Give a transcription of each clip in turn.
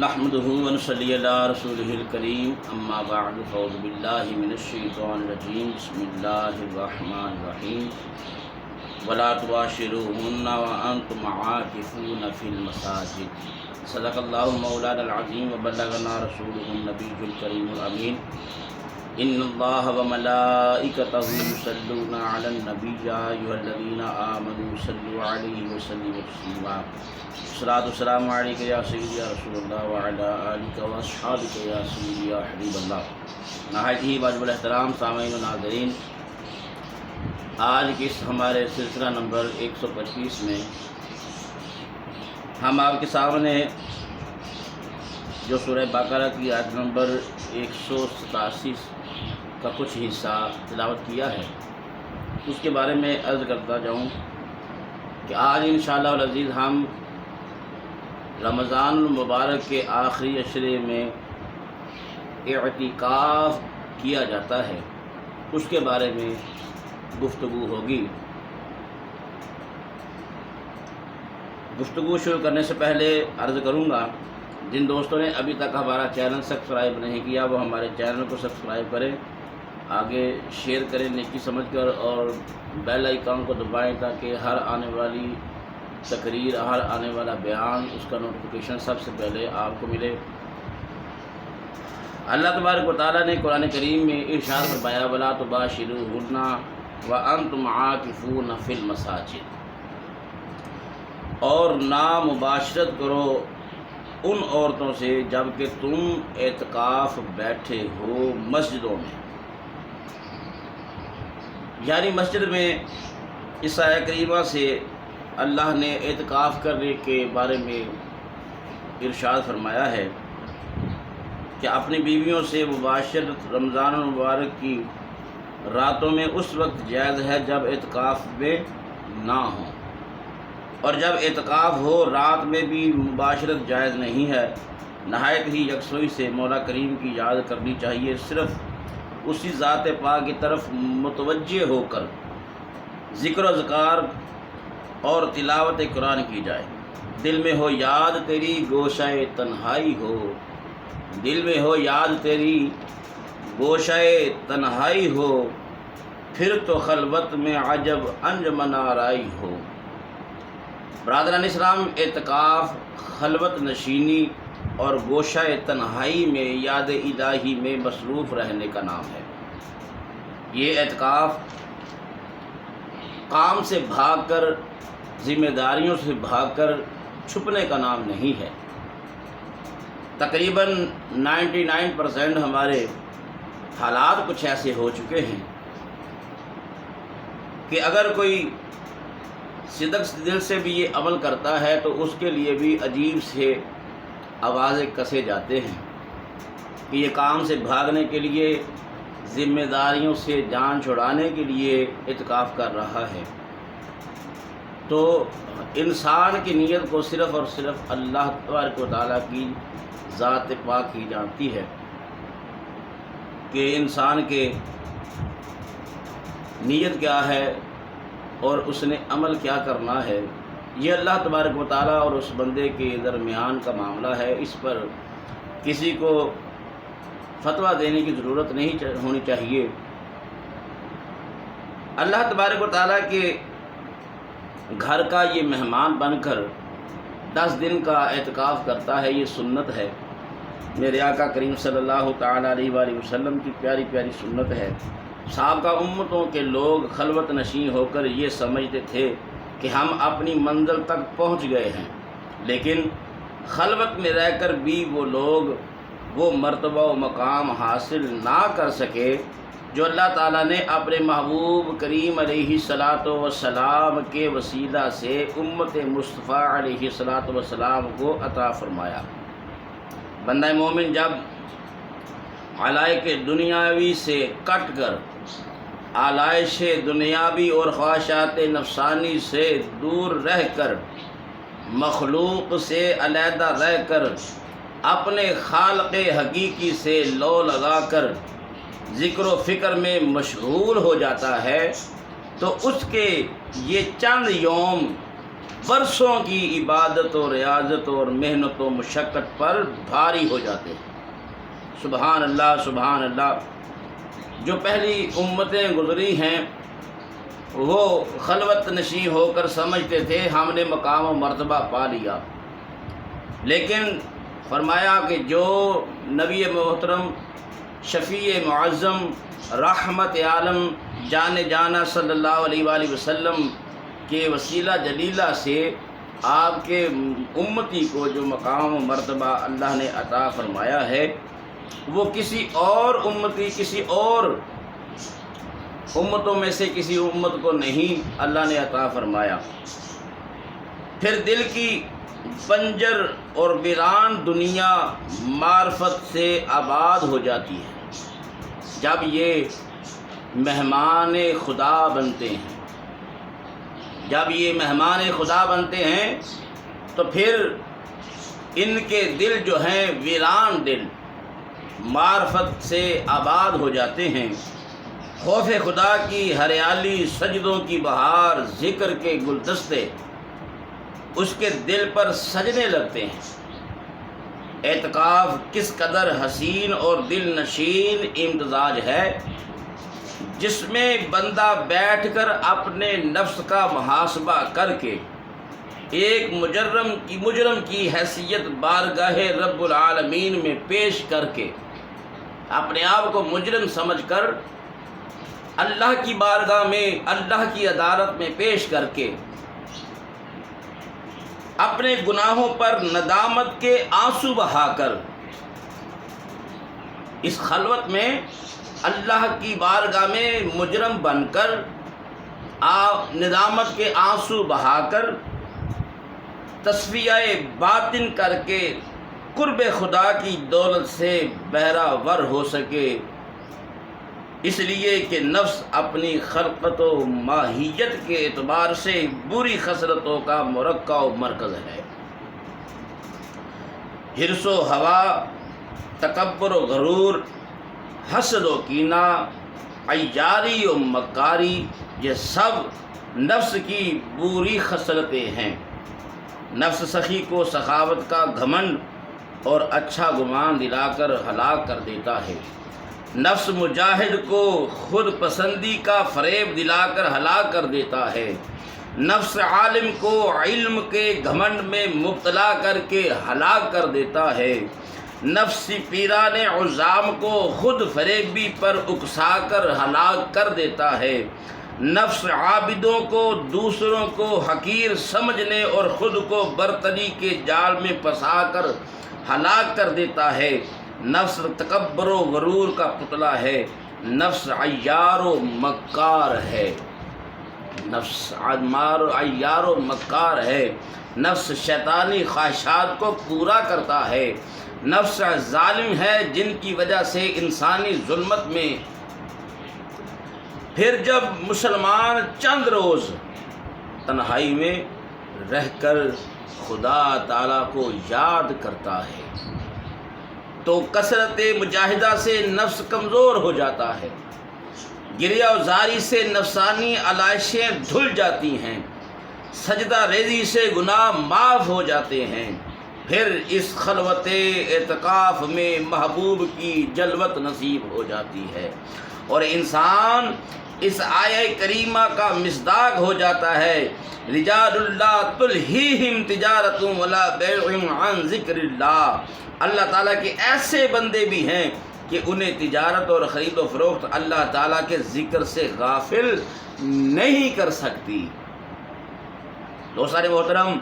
نحمده ونصلي على رسوله الكريم اما بعد فاعوذ بالله من الشيطان الرجيم بسم الله الرحمن الرحيم ولا تباشروهن وانتم عاكفون في المساجد صدق الله مولانا العظيم وبلغنا رسوله النبي الكريم الامين ان الله وملائكته يصلون على النبي يا ايها الذين امنوا صلوا عليه وسلموا تسليما الصلاۃ والسلام علیک یا سیدی یا رسول اللہ وعلی آلک و اصحابک یا سیدی یا حبیب اللہ۔ نہایت ہی واجب الاحترام سامعین و ناظرین، آج کے اس ہمارے سلسلہ نمبر 125 میں ہم آپ کے سامنے جو سورہ بقرہ کی آیت نمبر 187 کا کچھ حصہ تلاوت کیا ہے اس کے بارے میں عرض کرتا جاؤں کہ آج انشاءاللہ العزیز ہم رمضان المبارک کے آخری عشرے میں اعتکاف کیا جاتا ہے اس کے بارے میں گفتگو ہوگی۔ گفتگو شروع کرنے سے پہلے عرض کروں گا جن دوستوں نے ابھی تک ہمارا چینل سبسکرائب نہیں کیا وہ ہمارے چینل کو سبسکرائب کریں، آگے شیئر کریں نیکی سمجھ کر، اور بیل آئیکن کو دبائیں تاکہ ہر آنے والی تقریر، ہر آنے والا بیان، اس کا نوٹیفیکیشن سب سے پہلے آپ کو ملے۔ اللہ تبارک و تعالیٰ نے قرآن کریم میں ارشاد فرمایا وَلَا تُبَاشِرُوهُنَّ وَأَنْتُمْ عَاكِفُونَ فِي الْمَسَاجِدِ، اور نہ مباشرت کرو ان عورتوں سے جب کہ تم اعتکاف بیٹھے ہو مسجدوں میں، یعنی مسجد میں اس آیت کریمہ سے اللہ نے اعتکاف کرنے کے بارے میں ارشاد فرمایا ہے کہ اپنی بیویوں سے مباشرت رمضان المبارک کی راتوں میں اس وقت جائز ہے جب اعتکاف میں نہ ہوں، اور جب اعتکاف ہو رات میں بھی مباشرت جائز نہیں ہے۔ نہایت ہی یکسوئی سے مولا کریم کی یاد کرنی چاہیے، صرف اسی ذات پاک کی طرف متوجہ ہو کر ذکر و اذکار اور تلاوت قرآن کی جائے۔ دل میں ہو یاد تیری گوشہ تنہائی ہو، دل میں ہو یاد تیری گوشہ تنہائی ہو، پھر تو خلوت میں عجب انجمن آرائی ہو۔ برادران اسلام، اعتکاف خلوت نشینی اور گوشہ تنہائی میں یاد الہی میں مصروف رہنے کا نام ہے۔ یہ اعتکاف کام سے بھاگ کر، ذمہ داریوں سے بھاگ کر چھپنے کا نام نہیں ہے۔ تقریباً 99% ہمارے حالات کچھ ایسے ہو چکے ہیں کہ اگر کوئی صدق دل سے بھی یہ عمل کرتا ہے تو اس کے لیے بھی عجیب سے آوازیں کسے جاتے ہیں کہ یہ کام سے بھاگنے کے لیے، ذمہ داریوں سے جان چھڑانے کے لیے اعتکاف کر رہا ہے۔ تو انسان کی نیت کو صرف اور صرف اللہ تبارک و تعالیٰ کی ذات پاک ہی جانتی ہے کہ انسان کے نیت کیا ہے اور اس نے عمل کیا کرنا ہے۔ یہ اللہ تبارک و تعالیٰ اور اس بندے کے درمیان کا معاملہ ہے، اس پر کسی کو فتویٰ دینے کی ضرورت نہیں ہونی چاہیے۔ اللہ تبارک و تعالیٰ کے گھر کا یہ مہمان بن کر 10 دن کا اعتکاف کرتا ہے، یہ سنت ہے، میرے آقا کریم صلی اللہ تعالیٰ علیہ وآلہ وسلم کی پیاری پیاری سنت ہے۔ سابقہ امتوں کے لوگ خلوت نشین ہو کر یہ سمجھتے تھے کہ ہم اپنی منزل تک پہنچ گئے ہیں، لیکن خلوت میں رہ کر بھی وہ لوگ وہ مرتبہ و مقام حاصل نہ کر سکے جو اللہ تعالیٰ نے اپنے محبوب کریم علیہ الصلاۃ والسلام کے وسیلہ سے امت مصطفیٰ علیہ الصلاۃ والسلام کو عطا فرمایا۔ بندہ مومن جب علائق دنیاوی سے کٹ کر، آلائش دنیاوی اور خواہشات نفسانی سے دور رہ کر، مخلوق سے علیحدہ رہ کر، اپنے خالق حقیقی سے لو لگا کر ذکر و فکر میں مشغول ہو جاتا ہے تو اس کے یہ چند یوم برسوں کی عبادت و ریاضت اور محنت و مشقت پر بھاری ہو جاتے ہیں۔ سبحان اللہ سبحان اللہ۔ جو پہلی امتیں گزری ہیں وہ خلوت نشین ہو کر سمجھتے تھے ہم نے مقام و مرتبہ پا لیا، لیکن فرمایا کہ جو نبی محترم شفیع معظم رحمت عالم جان جانا صلی اللہ علیہ وآلہ وسلم کے وسیلہ جلیلہ سے آپ کے امتی کو جو مقام و مرتبہ اللہ نے عطا فرمایا ہے وہ کسی اور امتی کسی اور امتوں میں سے کسی امت کو نہیں اللہ نے عطا فرمایا۔ پھر دل کی بنجر اور ویران دنیا معرفت سے آباد ہو جاتی ہے جب یہ مہمان خدا بنتے ہیں۔ جب یہ مہمان خدا بنتے ہیں تو پھر ان کے دل جو ہیں ویران دل معرفت سے آباد ہو جاتے ہیں۔ خوف خدا کی ہریالی، سجدوں کی بہار، ذکر کے گلدستے اس کے دل پر سجنے لگتے ہیں۔ اعتکاف کس قدر حسین اور دل نشین امتزاج ہے جس میں بندہ بیٹھ کر اپنے نفس کا محاسبہ کر کے ایک مجرم کی حیثیت بارگاہ رب العالمین میں پیش کر کے اپنے آپ کو مجرم سمجھ کر اللہ کی بارگاہ میں اللہ کی عدالت میں پیش کر کے اپنے گناہوں پر ندامت کے آنسو بہا کر اس خلوت میں اللہ کی بارگاہ میں مجرم بن کر ندامت کے آنسو بہا کر تصفیہ باطن کر کے قرب خدا کی دولت سے بہرہ ور ہو سکے، اس لیے کہ نفس اپنی خلقت و ماہیت کے اعتبار سے بری خصلتوں کا مرکب و مرکز ہے۔ حرص و ہوا، تکبر و غرور، حسد و کینہ، عیاری و مکاری، یہ سب نفس کی بری خصلتیں ہیں۔ نفس سخی کو سخاوت کا گھمنڈ اور اچھا گمان دلا کر ہلاک کر دیتا ہے۔ نفس مجاہد کو خود پسندی کا فریب دلا کر ہلاک کر دیتا ہے۔ نفس عالم کو علم کے گھمنڈ میں مبتلا کر کے ہلاک کر دیتا ہے۔ نفس پیران عظام کو خود فریبی پر اکسا کر ہلاک کر دیتا ہے۔ نفس عابدوں کو دوسروں کو حقیر سمجھنے اور خود کو برتری کے جال میں پھنسا کر ہلاک کر دیتا ہے۔ نفس تکبر و غرور کا پتلا ہے۔ نفس عیار و مکار ہے۔ نفس عیار و مکار ہے۔ نفس شیطانی خواہشات کو پورا کرتا ہے۔ نفس ظالم ہے جن کی وجہ سے انسانی ظلمت میں پھر جب مسلمان چند روز تنہائی میں رہ کر خدا تعالیٰ کو یاد کرتا ہے تو کثرت مجاہدہ سے نفس کمزور ہو جاتا ہے۔ گریہ و زاری سے نفسانی علائشیں دھل جاتی ہیں۔ سجدہ ریزی سے گناہ معاف ہو جاتے ہیں۔ پھر اس خلوت اعتکاف میں محبوب کی جلوت نصیب ہو جاتی ہے اور انسان اس آیہ کریمہ کا مصداق ہو جاتا ہے۔ رجال اللہ تلہیہم تجارت ولا بیع عن ذکر اللہ۔ اللہ تعالیٰ کے ایسے بندے بھی ہیں کہ انہیں تجارت اور خرید و فروخت اللہ تعالیٰ کے ذکر سے غافل نہیں کر سکتی۔ دوستان محترم،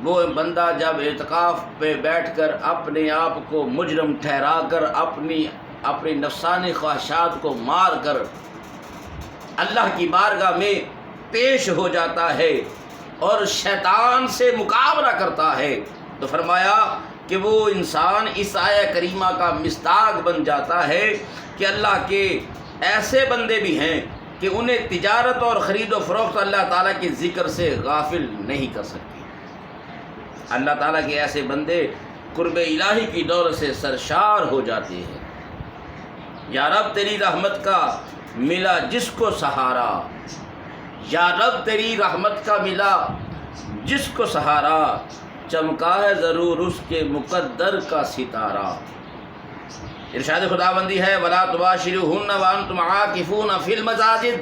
وہ بندہ جب اعتکاف پہ بیٹھ کر اپنے آپ کو مجرم ٹھہرا کر اپنی نفسانی خواہشات کو مار کر اللہ کی بارگاہ میں پیش ہو جاتا ہے اور شیطان سے مقابلہ کرتا ہے تو فرمایا کہ وہ انسان اس آیہ کریمہ کا مصداق بن جاتا ہے کہ اللہ کے ایسے بندے بھی ہیں کہ انہیں تجارت اور خرید و فروخت اللہ تعالیٰ کے ذکر سے غافل نہیں کر سکتی۔ اللہ تعالیٰ کے ایسے بندے قرب الہی کی دولت سے سرشار ہو جاتے ہیں۔ یا رب تیری رحمت کا ملا جس کو سہارا، یا رب تیری رحمت کا ملا جس کو سہارا چمکا ہے ضرور اس کے مقدر کا ستارہ۔ ارشاد خداوندی ہے وَلَا تُبَاشِرُوهُنَّ وَأَنْتُمْ عَاكِفُونَ فِي الْمَسَاجِدِ،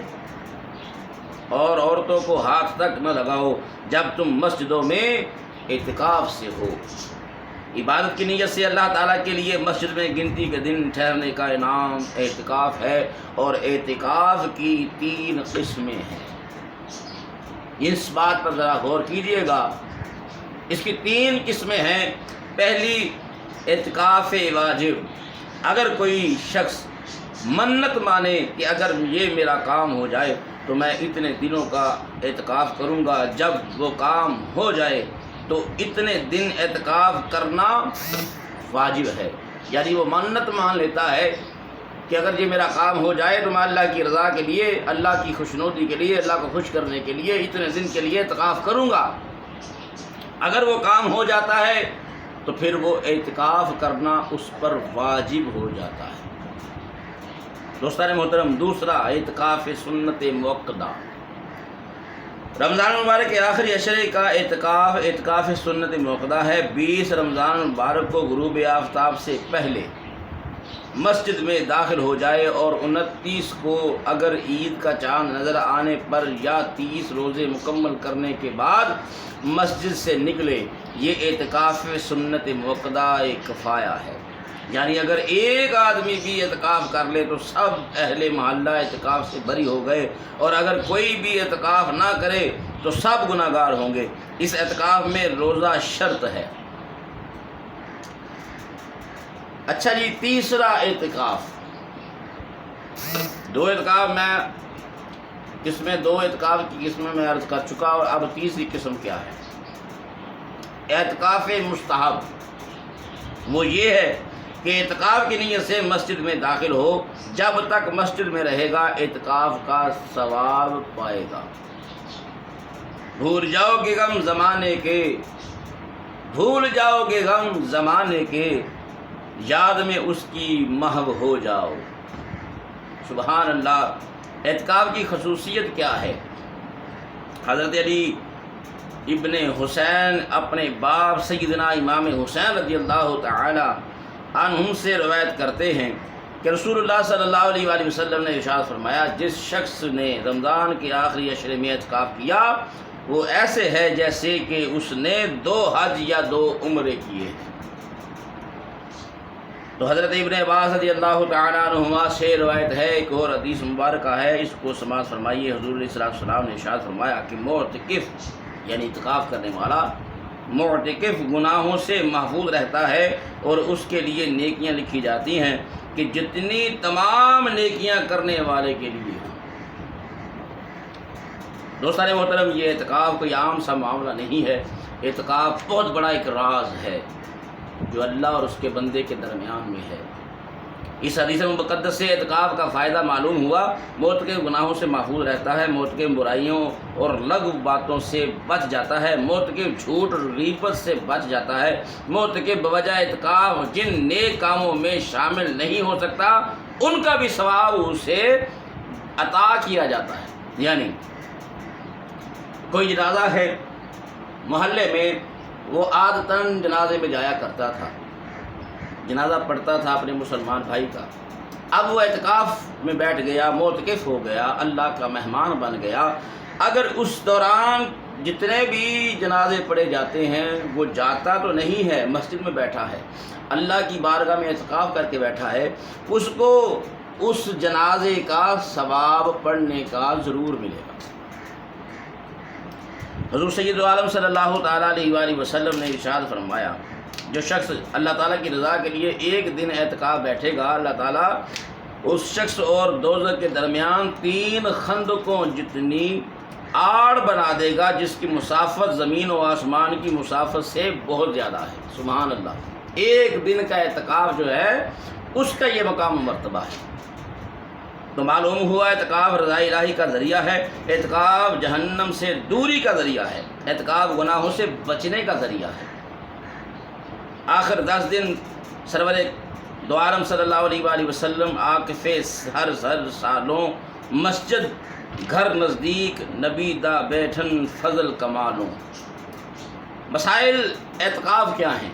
اور عورتوں کو ہاتھ تک نہ لگاؤ جب تم مسجدوں میں اعتکاف سے ہو۔ عبادت کی نیت سے اللہ تعالیٰ کے لیے مسجد میں گنتی کے دن ٹھہرنے کا انعام اعتکاف ہے، اور اعتکاف کی 3 قسمیں ہیں۔ اس بات پر ذرا غور کیجئے گا، اس کی 3 قسمیں ہیں۔ پہلی اعتکاف واجب، اگر کوئی شخص منت مانے کہ اگر یہ میرا کام ہو جائے تو میں اتنے دنوں کا اعتکاف کروں گا، جب وہ کام ہو جائے تو اتنے دن اعتکاف کرنا واجب ہے، یعنی وہ منت مان لیتا ہے کہ اگر یہ میرا کام ہو جائے تو میں اللہ کی رضا کے لیے، اللہ کی خوشنودی کے لیے، اللہ کو خوش کرنے کے لیے اتنے دن کے لیے اعتکاف کروں گا۔ اگر وہ کام ہو جاتا ہے تو پھر وہ اعتکاف کرنا اس پر واجب ہو جاتا ہے۔ دوستان محترم، دوسرا اعتکاف سنت موقدہ، رمضان المبارک کے آخری عشرے کا اعتکاف سنت موقدہ ہے۔ 20 رمضان المبارک کو غروب آفتاب سے پہلے مسجد میں داخل ہو جائے اور 29 کو اگر عید کا چاند نظر آنے پر یا 30 روزے مکمل کرنے کے بعد مسجد سے نکلے، یہ اعتکاف سنت موقدہ کفایہ ہے، یعنی اگر ایک آدمی بھی اعتکاف کر لے تو سب اہل محلہ اعتکاف سے بری ہو گئے، اور اگر کوئی بھی اعتکاف نہ کرے تو سب گناہ گار ہوں گے۔ اس اعتکاف میں روزہ شرط ہے۔ اچھا جی، تیسرا اعتکاف، 2 اعتکاف میں قسمیں، 2 اعتکاف کی قسمیں میں عرض کر چکا، اور اب تیسری قسم کیا ہے؟ اعتکاف مستحب۔ وہ یہ ہے کہ اعتکاف کی نیت سے مسجد میں داخل ہو، جب تک مسجد میں رہے گا اعتکاف کا ثواب پائے گا۔ بھول جاؤ گے غم زمانے کے، بھول جاؤ گے غم زمانے کے، یاد میں اس کی محو ہو جاؤ۔ سبحان اللہ۔ اعتکاف کی خصوصیت کیا ہے؟ حضرت علی ابن حسین اپنے باپ سیدنا امام حسین رضی اللہ تعالی عنہم سے روایت کرتے ہیں کہ رسول اللہ صلی اللہ علیہ وآلہ وسلم نے ارشاد فرمایا، جس شخص نے رمضان کے آخری عشرے میں اعتکاف کیا وہ ایسے ہے جیسے کہ اس نے 2 حج یا 2 عمرے کیے۔ تو حضرت ابن عباس رضی اللہ تعالیٰ عنہما سے روایت ہے، ایک اور حدیث مبارکہ ہے، اس کو سماعت فرمائیے۔ حضور علیہ السلام نے ارشاد فرمایا کہ معتکف یعنی اعتکاف کرنے والا معتکف گناہوں سے محفوظ رہتا ہے، اور اس کے لیے نیکیاں لکھی جاتی ہیں کہ جتنی تمام نیکیاں کرنے والے کے لیے۔ دوستان محترم، یہ اعتکاف کوئی عام سا معاملہ نہیں ہے، اعتکاف بہت بڑا ایک راز ہے جو اللہ اور اس کے بندے کے درمیان میں ہے۔ اس حدیث مقدس سے اعتکاف کا فائدہ معلوم ہوا، موت کے گناہوں سے محفوظ رہتا ہے، موت کے برائیوں اور لغو باتوں سے بچ جاتا ہے، موت کے جھوٹ اور غیبت سے بچ جاتا ہے، موت کے بوجہ اعتکاف جن نیک کاموں میں شامل نہیں ہو سکتا ان کا بھی ثواب اسے عطا کیا جاتا ہے۔ یعنی کوئی جنازہ ہے محلے میں، وہ عادتاً جنازے میں جایا کرتا تھا، جنازہ پڑھتا تھا اپنے مسلمان بھائی کا، اب وہ اعتکاف میں بیٹھ گیا، معتکف ہو گیا، اللہ کا مہمان بن گیا۔ اگر اس دوران جتنے بھی جنازے پڑھے جاتے ہیں وہ جاتا تو نہیں ہے، مسجد میں بیٹھا ہے، اللہ کی بارگاہ میں اعتکاف کر کے بیٹھا ہے، اس کو اس جنازے کا ثواب پڑھنے کا ضرور ملے گا۔ حضور سید عالم صلی اللہ تعالیٰ علیہ وآلہ وسلم نے ارشاد فرمایا، جو شخص اللہ تعالیٰ کی رضا کے لیے 1 دن اعتکاف بیٹھے گا، اللہ تعالیٰ اس شخص اور دوزخ کے درمیان 3 خندقوں جتنی آڑ بنا دے گا، جس کی مسافت زمین و آسمان کی مسافت سے بہت زیادہ ہے۔ سبحان اللہ۔ 1 دن کا اعتکاف جو ہے اس کا یہ مقام و مرتبہ ہے۔ تو معلوم ہوا اعتکاف رضا الہی کا ذریعہ ہے، اعتکاف جہنم سے دوری کا ذریعہ ہے، اعتکاف گناہوں سے بچنے کا ذریعہ ہے۔ آخر 10 دن سرور دو عالم صلی اللہ علیہ وآلہ وسلم عاکف ہر سالوں مسجد گھر نزدیک نبی دا بیٹھن فضل کمالوں۔ مسائل اعتکاف کیا ہیں؟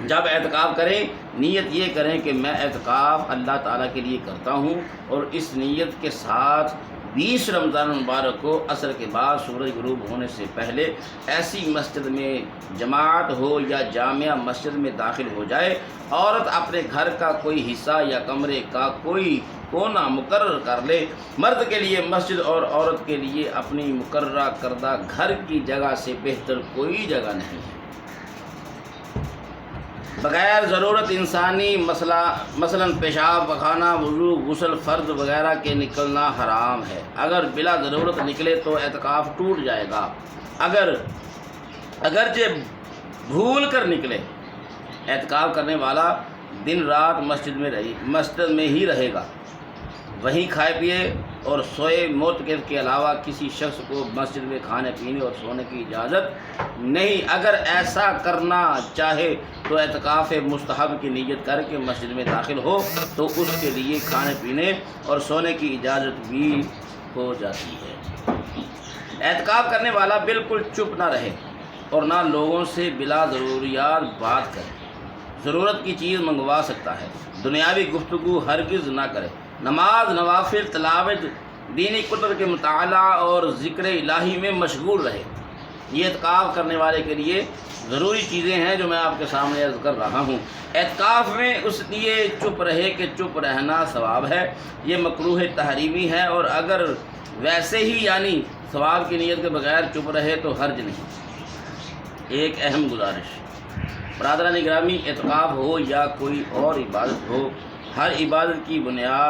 جب اعتکاف کریں نیت یہ کریں کہ میں اعتکاف اللہ تعالیٰ کے لیے کرتا ہوں، اور اس نیت کے ساتھ 20 رمضان المبارک کو عصر کے بعد سورج غروب ہونے سے پہلے ایسی مسجد میں جماعت ہو یا جامع مسجد میں داخل ہو جائے۔ عورت اپنے گھر کا کوئی حصہ یا کمرے کا کوئی کونا مقرر کر لے۔ مرد کے لیے مسجد اور عورت کے لیے اپنی مقررہ کردہ گھر کی جگہ سے بہتر کوئی جگہ نہیں ہے۔ بغیر ضرورت انسانی مثلا پیشاب پخانہ وضو غسل فرض وغیرہ کے نکلنا حرام ہے۔ اگر بلا ضرورت نکلے تو اعتکاف ٹوٹ جائے گا۔ اگرچہ بھول کر نکلے، اعتکاف کرنے والا دن رات مسجد میں ہی رہے گا، وہیں کھائے پیے اور سوئے۔ معتکف کے علاوہ کسی شخص کو مسجد میں کھانے پینے اور سونے کی اجازت نہیں۔ اگر ایسا کرنا چاہے تو اعتکاف مستحب کی نیت کر کے مسجد میں داخل ہو تو اس کے لیے کھانے پینے اور سونے کی اجازت بھی ہو جاتی ہے۔ اعتکاف کرنے والا بالکل چپ نہ رہے اور نہ لوگوں سے بلا ضروریات بات کرے۔ ضرورت کی چیز منگوا سکتا ہے، دنیاوی گفتگو ہرگز نہ کرے۔ نماز، نوافل، تلاوت، دینی کتب کے مطالعہ اور ذکر الہی میں مشغول رہے۔ یہ اعتکاف کرنے والے کے لیے ضروری چیزیں ہیں جو میں آپ کے سامنے عرض کر رہا ہوں۔ اعتکاف میں اس لیے چپ رہے کہ چپ رہنا ثواب ہے، یہ مکروہ تحریمی ہے، اور اگر ویسے ہی یعنی ثواب کی نیت کے بغیر چپ رہے تو حرج نہیں۔ ایک اہم گزارش، برادران گرامی، اعتکاف ہو یا کوئی اور عبادت ہو، ہر عبادت کی بنیاد